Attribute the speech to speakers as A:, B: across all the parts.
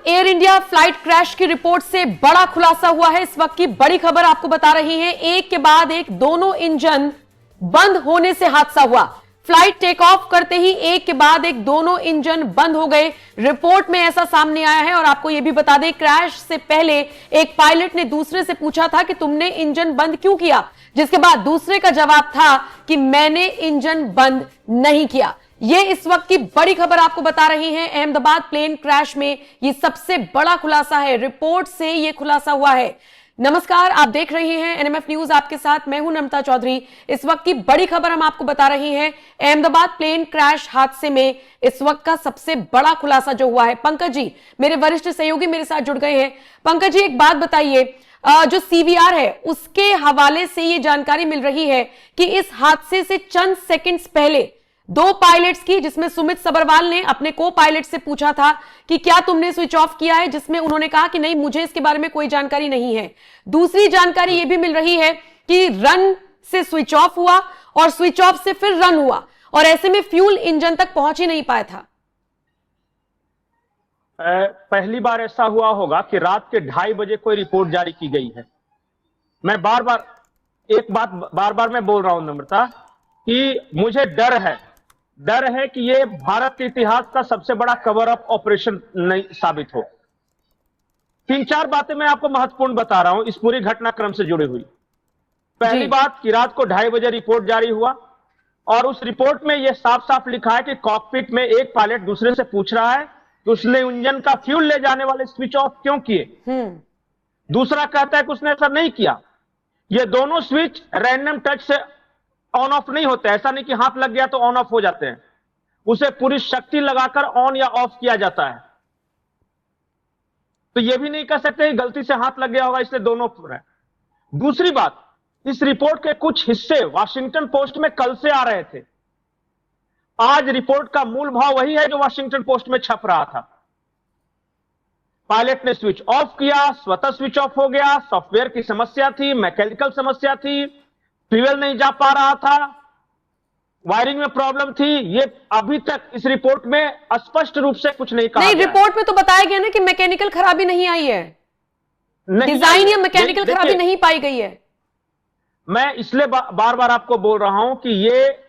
A: Air India flight crash की report से बड़ा खुलासा हुआ है। इस वक्त की बड़ी खबर आपको बता रही है, एक के बाद एक दोनों इंजन बंद होने से हादसा हुआ। फ्लाइट टेक ऑफ करते ही एक के बाद एक दोनों इंजन बंद हो गए। रिपोर्ट में ऐसा सामने आया है। और आपको यह भी बता दें, क्रैश से पहले एक पायलट ने दूसरे से पूछा था कि तुमने इंजन बंद क्यों किया, जिसके बाद दूसरे का जवाब था कि मैंने इंजन बंद नहीं किया। ये इस वक्त की बड़ी खबर आपको बता रही है। अहमदाबाद प्लेन क्रैश में ये सबसे बड़ा खुलासा है, रिपोर्ट से ये खुलासा हुआ है। नमस्कार, आप देख रहे हैं एनएमएफ न्यूज, आपके साथ मैं हूं नम्रता चौधरी। इस वक्त की बड़ी खबर हम आपको बता रहे हैं, अहमदाबाद प्लेन क्रैश हादसे में इस वक्त का सबसे बड़ा खुलासा जो हुआ है। पंकज जी, मेरे वरिष्ठ सहयोगी मेरे साथ जुड़ गए हैं। पंकज जी, एक बात बताइए, जो सीवीआर है उसके हवाले से ये जानकारी मिल रही है कि इस हादसे से चंद सेकंड्स पहले दो पायलट्स की, जिसमें सुमित सबरवाल ने अपने को पायलट से पूछा था कि क्या तुमने स्विच ऑफ किया है, जिसमें उन्होंने कहा कि नहीं, मुझे इसके बारे में कोई जानकारी नहीं है। दूसरी जानकारी यह भी मिल रही है कि रन से स्विच ऑफ हुआ और स्विच ऑफ से फिर रन हुआ, और ऐसे में फ्यूल इंजन तक पहुंच ही नहीं पाया था।
B: पहली बार ऐसा हुआ होगा कि रात के 2:30 बजे कोई रिपोर्ट जारी की गई है। मैं बार बार मैं बोल रहा हूं नम्रता कि मुझे डर है कि ये भारत के इतिहास का सबसे बड़ा कवर अप ऑपरेशन नहीं साबित हो। 3-4 बातें मैं आपको महत्वपूर्ण बता रहा हूं इस पूरी घटनाक्रम से जुड़ी हुई। पहली बात कि रात को 2:30 बजे रिपोर्ट जारी हुआ और उस रिपोर्ट में यह साफ साफ लिखा है कि कॉकपिट में एक पायलट दूसरे से पूछ रहा है कि उसने इंजन का फ्यूल ले जाने वाले स्विच ऑफ क्यों किए। दूसरा कहता है कि उसने ऐसा नहीं किया। ये दोनों स्विच रैंडम टच से ऑन ऑफ नहीं होते, ऐसा नहीं कि हाथ लग गया तो ऑन ऑफ हो जाते हैं, उसे पूरी शक्ति लगाकर ऑन या ऑफ किया जाता है। तो यह भी नहीं कह सकते कि गलती से हाथ लग गया होगा इसलिए दोनों है। दूसरी बात, इस रिपोर्ट के कुछ हिस्से वॉशिंगटन पोस्ट में कल से आ रहे थे। आज रिपोर्ट का मूल भाव वही है जो वॉशिंगटन पोस्ट में छप रहा था। पायलट ने स्विच ऑफ किया, स्वतः स्विच ऑफ हो गया, सॉफ्टवेयर की समस्या थी, मैकेनिकल समस्या थी, फ्यूल नहीं जा पा रहा था, वायरिंग में प्रॉब्लम थी। ये अभी तक इस रिपोर्ट में स्पष्ट रूप से कुछ नहीं कहा
A: नहीं, रिपोर्ट में तो बताया गया ना कि मैकेनिकल खराबी नहीं आई है, डिजाइन या मैकेनिकल खराबी नहीं पाई गई है।
B: मैं इसलिए बार बार आपको बोल रहा हूं कि ये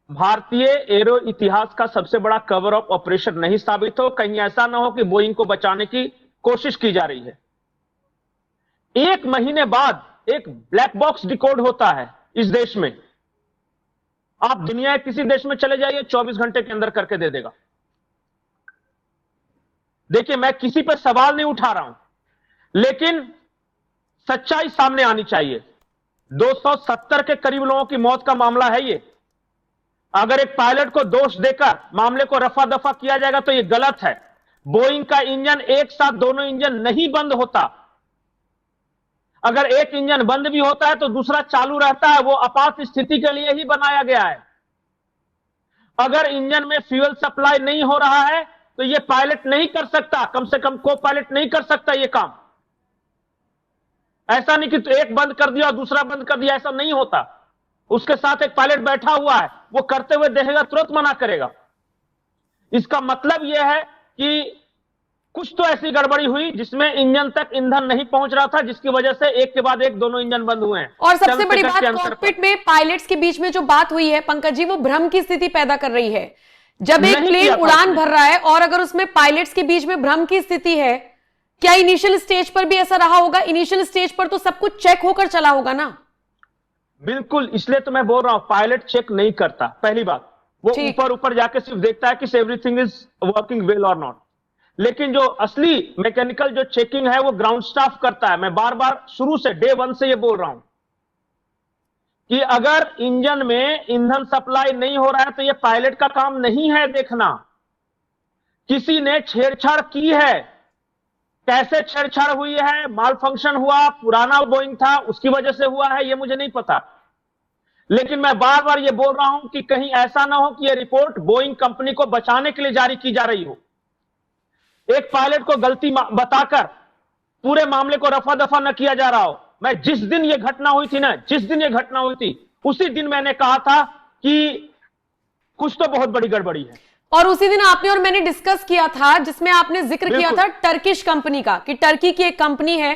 B: भारतीय एरो इतिहास का सबसे बड़ा कवर अप ऑपरेशन नहीं साबित हो। कहीं ऐसा ना हो कि बोइंग को बचाने की कोशिश की जा रही है। 1 महीने बाद एक ब्लैक बॉक्स डिकोड होता है इस देश में। आप दुनिया के किसी देश में चले जाइए, 24 घंटे के अंदर करके दे देगा। देखिए, मैं किसी पर सवाल नहीं उठा रहा हूं, लेकिन सच्चाई सामने आनी चाहिए। 270 के करीब लोगों की मौत का मामला है ये। अगर एक पायलट को दोष देकर मामले को रफा दफा किया जाएगा तो यह गलत है। बोइंग का इंजन एक साथ दोनों इंजन नहीं बंद होता। अगर एक इंजन बंद भी होता है तो दूसरा चालू रहता है, वो आपात स्थिति के लिए ही बनाया गया है। अगर इंजन में फ्यूल सप्लाई नहीं हो रहा है तो यह पायलट नहीं कर सकता, कम से कम को पायलट नहीं कर सकता यह काम। ऐसा नहीं कि तो एक बंद कर दिया और दूसरा बंद कर दिया, ऐसा नहीं होता। उसके साथ एक पायलट बैठा हुआ है, वो करते हुए देखेगा, तुरंत मना करेगा। इसका मतलब यह है कि कुछ तो ऐसी गड़बड़ी हुई जिसमें इंजन तक ईंधन नहीं पहुंच रहा था, जिसकी वजह से एक के बाद एक दोनों इंजन बंद हुए हैं।
A: और सबसे बड़ी बात, कॉकपिट में पायलट्स के बीच में जो बात हुई है पंकज जी, वो भ्रम की स्थिति पैदा कर रही है। जब एक प्लेन उड़ान भर रहा है और अगर उसमें पायलट्स के बीच में भ्रम की स्थिति है, क्या इनिशियल स्टेज पर भी ऐसा रहा होगा? इनिशियल स्टेज पर तो सब कुछ चेक होकर चला होगा ना।
B: बिल्कुल, इसलिए तो मैं बोल रहा हूं, पायलट चेक नहीं करता। पहली बात, वो ऊपर जाके सिर्फ देखता है कि एवरीथिंग इज वर्किंग वेल और नॉट। लेकिन जो असली मैकेनिकल जो चेकिंग है वो ग्राउंड स्टाफ करता है। मैं बार बार शुरू से डे 1 से ये बोल रहा हूं कि अगर इंजन में ईंधन सप्लाई नहीं हो रहा है तो ये पायलट का काम नहीं है देखना। किसी ने छेड़छाड़ की है, कैसे छेड़छाड़ हुई है, माल फंक्शन हुआ, पुराना बोइंग था उसकी वजह से हुआ है, ये मुझे नहीं पता। लेकिन मैं बार बार ये बोल रहा हूं कि कहीं ऐसा ना हो कि यह रिपोर्ट बोइंग कंपनी को बचाने के लिए जारी की जा रही हो। एक पायलट को गलती बताकर पूरे मामले को रफा दफा न किया जा रहा हो। मैं जिस दिन यह घटना हुई थी उसी दिन मैंने कहा था कि कुछ तो बहुत बड़ी गड़बड़ी है।
A: और उसी दिन आपने और मैंने डिस्कस किया था, जिसमें आपने जिक्र किया था टर्किश कंपनी का, कि टर्की की एक कंपनी है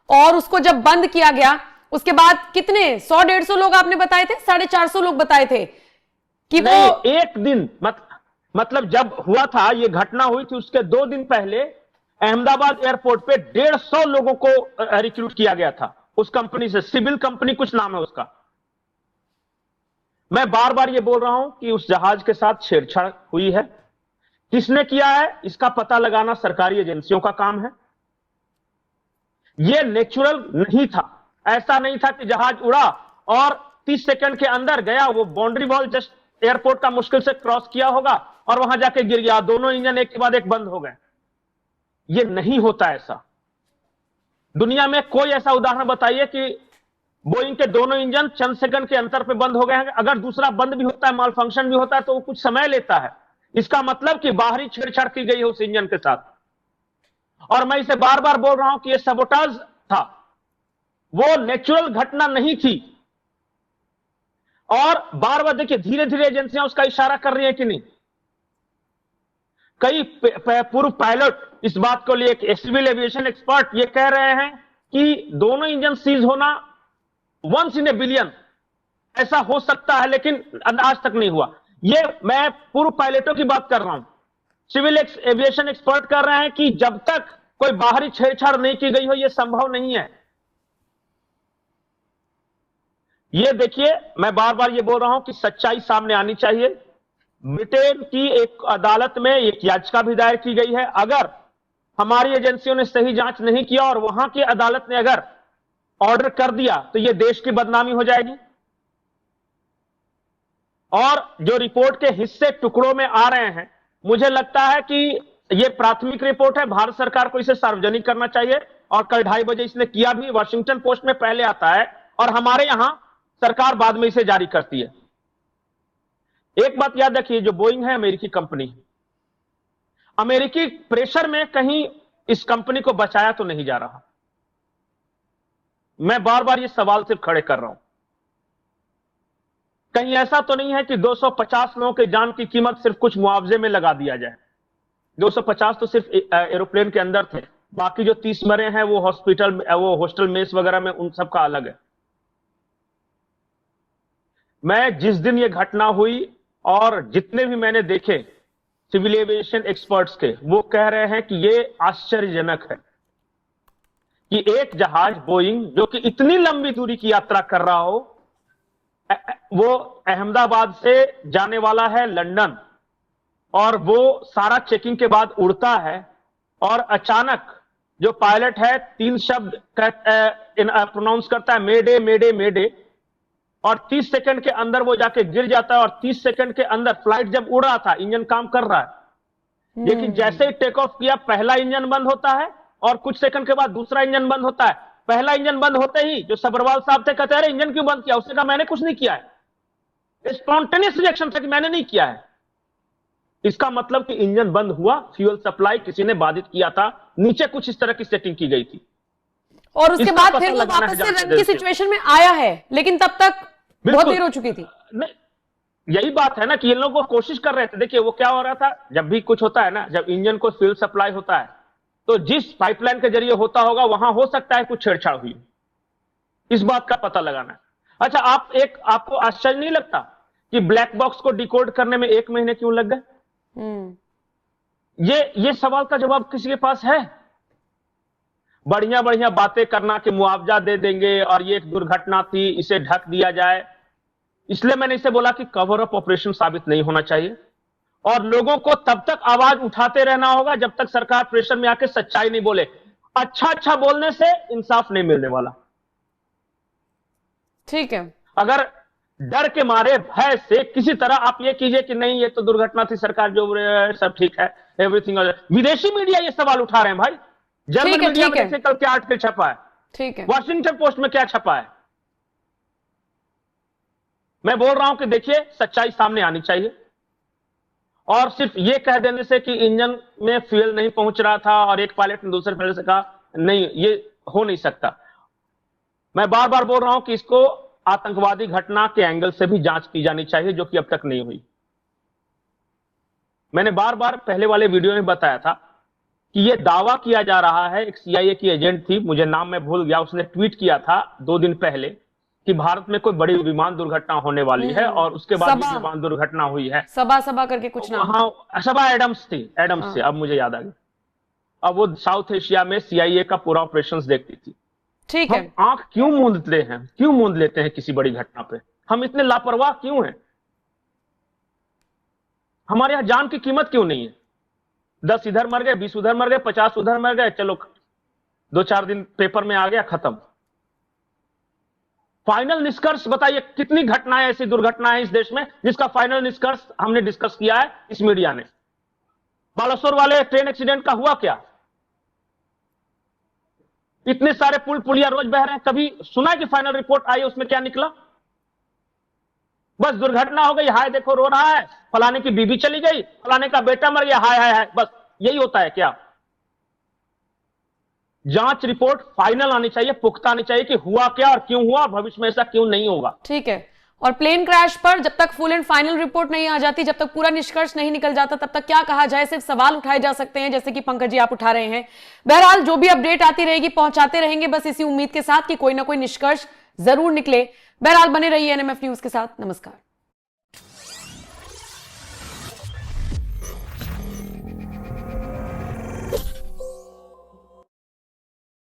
A: और उसको जब बंद किया गया उसके बाद कितने 100-150 लोग आपने बताए थे, 450 लोग बताए थे कि वो
B: एक दिन मतलब जब हुआ था, ये घटना हुई थी उसके 2 दिन पहले अहमदाबाद एयरपोर्ट पे 150 लोगों को रिक्रूट किया गया था उस कंपनी से। सिविल कंपनी कुछ नाम है उसका। मैं बार बार ये बोल रहा हूं कि उस जहाज के साथ छेड़छाड़ हुई है। किसने किया है इसका पता लगाना सरकारी एजेंसियों का काम है। यह नेचुरल नहीं था। ऐसा नहीं था कि जहाज उड़ा और 30 सेकंड के अंदर गया, वो बाउंड्री वॉल जस्ट एयरपोर्ट का मुश्किल से क्रॉस किया होगा और वहां जाके गिर गया, दोनों इंजन एक के बाद एक बंद हो गए। यह नहीं होता ऐसा। दुनिया में कोई ऐसा उदाहरण बताइए कि बोइंग के दोनों इंजन चंद सेकंड के अंतर पे बंद हो गए हैं। अगर दूसरा बंद भी होता है, माल फंक्शन भी होता है, तो वो कुछ समय लेता है। इसका मतलब कि बाहरी छेड़छाड़ की गई है उस इंजन के साथ। और मैं इसे बार बार बोल रहा हूं कि यह सबोटाज था, वो नेचुरल घटना नहीं थी। और बार बार देखिए, धीरे धीरे एजेंसियां उसका इशारा कर रही हैं कि नहीं। कई पूर्व पायलट इस बात को लिए, सिविल एविएशन एक्सपर्ट ये कह रहे हैं कि दोनों इंजन सीज होना वंस इन ए बिलियन ऐसा हो सकता है, लेकिन आज तक नहीं हुआ। ये मैं पूर्व पायलटों की बात कर रहा हूं। सिविल एविएशन एक्सपर्ट कर रहे हैं कि जब तक कोई बाहरी छेड़छाड़ नहीं की गई हो यह संभव नहीं है। ये देखिए, मैं बार बार ये बोल रहा हूं कि सच्चाई सामने आनी चाहिए। ब्रिटेन की एक अदालत में एक याचिका भी दायर की गई है। अगर हमारी एजेंसियों ने सही जांच नहीं किया और वहां की अदालत ने अगर ऑर्डर कर दिया तो यह देश की बदनामी हो जाएगी। और जो रिपोर्ट के हिस्से टुकड़ों में आ रहे हैं, मुझे लगता है कि यह प्राथमिक रिपोर्ट है, भारत सरकार को इसे सार्वजनिक करना चाहिए। और कल 2:30 बजे इसने किया भी। वॉशिंगटन पोस्ट में पहले आता है और हमारे यहां सरकार बाद में इसे जारी करती है। एक बात याद रखिए, जो बोइंग है अमेरिकी कंपनी, अमेरिकी प्रेशर में कहीं इस कंपनी को बचाया तो नहीं जा रहा। मैं बार बार ये सवाल सिर्फ खड़े कर रहा हूं। कहीं ऐसा तो नहीं है कि 250 लोगों की जान की कीमत सिर्फ कुछ मुआवजे में लगा दिया जाए। 250 तो सिर्फ एरोप्लेन के अंदर थे, बाकी जो 30 मरे हैं वो हॉस्टल मेस वगैरह में, उन सब का अलग है। मैं जिस दिन ये घटना हुई और जितने भी मैंने देखे सिविल एविएशन एक्सपर्ट्स के, वो कह रहे हैं कि ये आश्चर्यजनक है कि एक जहाज बोइंग जो कि इतनी लंबी दूरी की यात्रा कर रहा हो, वो अहमदाबाद से जाने वाला है लंदन, और वो सारा चेकिंग के बाद उड़ता है और अचानक जो पायलट है 3 शब्द प्रोनाउंस करता है, मेडे मेडे मेडे, और 30 सेकंड के अंदर वो जाके गिर जाता है। और 30 सेकंड के अंदर, फ्लाइट जब उड़ रहा था, इंजन काम कर रहा है, लेकिन जैसे ही टेक ऑफ किया पहला इंजन बंद होता है और कुछ सेकंड के बाद दूसरा इंजन बंद होता है। पहला इंजन बंद होते ही जो सबरवाल साहब थे, कहते हैं इंजन क्यों बंद किया? उसने कहा मैंने कुछ नहीं किया है। स्पॉन्टेनियस रिएक्शन था कि मैंने नहीं किया है। इसका मतलब कि इंजन बंद हुआ, फ्यूल सप्लाई किसी ने बाधित किया था, नीचे कुछ इस तरह की सेटिंग की गई थी
A: और उसके बाद फिर वो वापस से रन की सिचुएशन में आया है, लेकिन तब तक बहुत देर हो चुकी थी।
B: यही बात है ना कि ये लोग वो कोशिश कर रहे थे। देखिए वो क्या हो रहा था, जब भी कुछ होता है ना, जब इंजन को फ्यूल सप्लाई होता है तो जिस पाइपलाइन के जरिए होता होगा वहां हो सकता है कुछ छेड़छाड़ हुई, इस बात का पता लगाना है। अच्छा, आपको आश्चर्य नहीं लगता कि ब्लैक बॉक्स को डिकोड करने में 1 महीने क्यों लग गए? ये सवाल का जवाब किसी के पास है? बढ़िया बढ़िया बातें करना कि मुआवजा दे देंगे और ये एक दुर्घटना थी, इसे ढक दिया जाए। इसलिए मैंने इसे बोला कि कवर अप ऑपरेशन साबित नहीं होना चाहिए और लोगों को तब तक आवाज उठाते रहना होगा जब तक सरकार प्रेशर में आके सच्चाई नहीं बोले। अच्छा बोलने से इंसाफ नहीं मिलने वाला।
A: ठीक है,
B: अगर डर के मारे, भय से किसी तरह आप ये कीजिए कि नहीं ये तो दुर्घटना थी, सरकार जो सब ठीक है, एवरीथिंग। विदेशी मीडिया ये सवाल उठा रहे हैं भाई। जर्मन मीडिया में देखिए कल क्या आर्टिकल छपा है,
A: ठीक है,
B: वॉशिंगटन पोस्ट में क्या छपा है। मैं बोल रहा हूं कि देखिए सच्चाई सामने आनी चाहिए और सिर्फ ये कह देने से कि इंजन में फ्यूल नहीं पहुंच रहा था और एक पायलट ने दूसरे पायलट से कहा, नहीं, ये हो नहीं सकता। मैं बार बार बोल रहा हूं कि इसको आतंकवादी घटना के एंगल से भी जांच की जानी चाहिए, जो कि अब तक नहीं हुई। मैंने बार बार पहले वाले वीडियो में बताया था कि ये दावा किया जा रहा है, एक CIA की एजेंट थी, मुझे नाम मैं भूल गया, उसने ट्वीट किया था 2 दिन पहले कि भारत में कोई बड़ी विमान दुर्घटना होने वाली है और उसके बाद भी विमान दुर्घटना हुई है।
A: सबा करके कुछ नाम,
B: हाँ सबा एडम्स थी, एडम्स थी, अब मुझे याद आ गया। अब वो साउथ एशिया में CIA का पूरा ऑपरेशंस देखती थी।
A: ठीक है,
B: हम आंख क्यों मूंद लेते हैं किसी बड़ी घटना पे? हम इतने लापरवाह क्यों हैं? हमारे यहां जान की कीमत क्यों नहीं है? 10 इधर मर गए, 20 उधर मर गए, 50 उधर मर गए, चलो 2-4 दिन पेपर में आ गया, खत्म। फाइनल निष्कर्ष बताइए, कितनी घटनाएं, ऐसी दुर्घटनाएं इस देश में जिसका फाइनल निष्कर्ष हमने डिस्कस किया है इस मीडिया ने? बालासोर वाले ट्रेन एक्सीडेंट का हुआ क्या? इतने सारे पुल पुलिया रोज बह रहे हैं, कभी सुना है कि फाइनल रिपोर्ट आई, उसमें क्या निकला? बस दुर्घटना हो गई, हाय देखो रो रहा है, फलाने की बीबी चली गई, फलाने का बेटा मर गया, हाय हाय हाय, बस यही होता है क्या? जांच रिपोर्ट फाइनल आनी चाहिए, पुख्ता आनी चाहिए कि हुआ क्या और क्यों हुआ, भविष्य में ऐसा क्यों नहीं होगा।
A: ठीक है, और प्लेन क्रैश पर जब तक फुल एंड फाइनल रिपोर्ट नहीं आ जाती, जब तक पूरा निष्कर्ष नहीं निकल जाता, तब तक क्या कहा जाए? सिर्फ सवाल उठाए जा सकते हैं, जैसे कि पंकज जी आप उठा रहे हैं। बहरहाल जो भी अपडेट आती रहेगी पहुंचाते रहेंगे, बस इसी उम्मीद के साथ कि कोई ना कोई निष्कर्ष जरूर निकले। बहरहाल बने रहिए NMF न्यूज के साथ। नमस्कार।